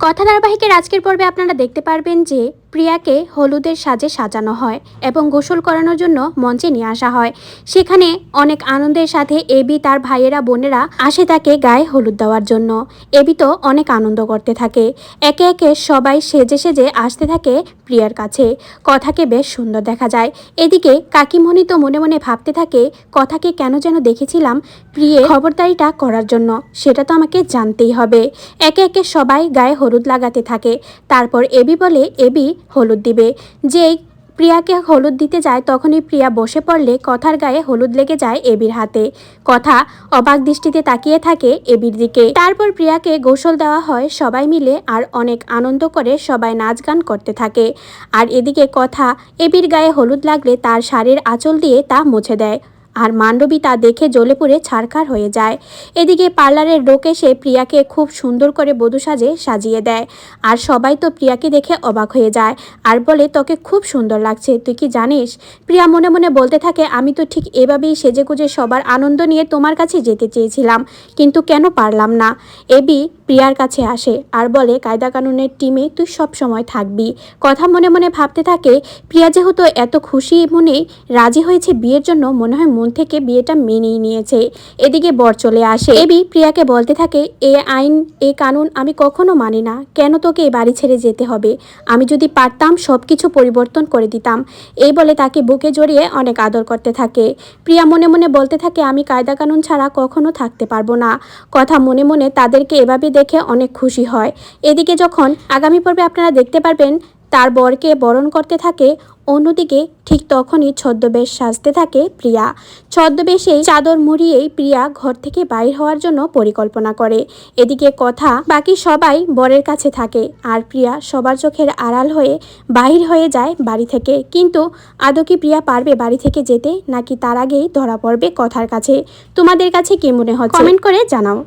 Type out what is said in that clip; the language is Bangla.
কথা ধারাবাহিকের আজকের পর্বে আপনারা দেখতে পারবেন যে প্রিয়াকে হলুদের সাজে সাজানো হয় এবং গোসল করানোর জন্য মঞ্চে নিয়ে আসা হয়। সেখানে অনেক আনন্দের সাথে এবি তার ভাইয়েরা বোনেরা আসে তাকে গায়ে হলুদ দেওয়ার জন্য। এবি তো অনেক আনন্দ করতে থাকে। একে একে সবাই সেজে সেজে আসতে থাকে প্রিয়ার কাছে। কথাকে বেশ সুন্দর দেখা যায়। এদিকে কাকিমণি তো মনে মনে ভাবতে থাকে, কথাকে কেন যেন দেখেছিলাম প্রিয়ে খবরদারিটা করার জন্য, সেটা তো আমাকে জানতেই হবে। একে একে সবাই গায়ে হলুদ লাগাতে থাকে। তারপর এবি বলে এবি হলুদ দিবে। যেই প্রিয়াকে হলুদ দিতে যায় তখনই প্রিয়া বসে পড়লে কথার গায়ে হলুদ লেগে যায় এবির হাতে। কথা অবাক দৃষ্টিতে তাকিয়ে থাকে এবির দিকে। তারপর প্রিয়াকে গোসল দেওয়া হয় সবাই মিলে আর অনেক আনন্দ করে সবাই নাচ গান করতে থাকে। আর এদিকে কথা এবির গায়ে হলুদ লাগলে তার শাড়ির আঁচল দিয়ে তা মুছে দেয়। আর মান্ডবী তা দেখে জ্বলে পুড়ে ছারখার হয়ে যায়। এদিকে পার্লারের লোক এসে প্রিয়াকে খুব সুন্দর করে বধূ সাজে সাজিয়ে দেয়। আর সবাই তো প্রিয়াকে দেখে অবাক হয়ে যায় আর বলে তোকে খুব সুন্দর লাগছে, তুই কি জানিস? প্রিয়া মনে মনে বলতে থাকে, আমি তো ঠিক এভাবেই সেজেগুজে সবার আনন্দ নিয়ে তোমার কাছে যেতে চেয়েছিলাম, কিন্তু কেন পারলাম না। এবি প্রিয়ার কাছে আসে আর বলে কায়দা কানুনের টিমে তুই সব সময় থাকবি। কথা মনে মনে ভাবতে থাকে, প্রিয়া যেহেতু এত খুশি মনে রাজি হয়েছে বিয়ের জন্য, মনে হয় মন থেকে বিয়েটা মেনেই নিয়েছে। এদিকে বর চলে আসে। এবি প্রিয়াকে বলতে থাকে, এ আইন এ কানুন আমি কখনো মানি না, কেন তোকে এই বাড়ি ছেড়ে যেতে হবে? আমি যদি পারতাম সব কিছু পরিবর্তন করে দিতাম। এই বলে তাকে বুকে জড়িয়ে অনেক আদর করতে থাকে। প্রিয়া মনে মনে বলতে থাকে, আমি কায়দা কানুন ছাড়া কখনো থাকতে পারবো না। কথা মনে মনে তাদেরকে এভাবে দেখে অনেক খুশি হয়। এদিকে যখন আগামী পর্বে আপনারা দেখতে পারবেন তার বরকে বরণ করতে থাকে, অন্যদিকে ঠিক তখনই ছদ্মবেশ সাজতে থাকে প্রিয়া। ছদ্মবেশেই চাদর মুড়িয়েই প্রিয়া ঘর থেকে বাইর হওয়ার জন্য পরিকল্পনা করে। এদিকে কথা বাকি সবাই বরের কাছে থাকে আর প্রিয়া সবার চোখের আড়াল হয়ে বাহির হয়ে যায় বাড়ি থেকে। কিন্তু আদৌ কি প্রিয়া পারবে বাড়ি থেকে যেতে, নাকি তার আগেই ধরা পড়বে কথার কাছে? তোমাদের কাছে কি মনে হচ্ছে কমেন্ট করে জানাও।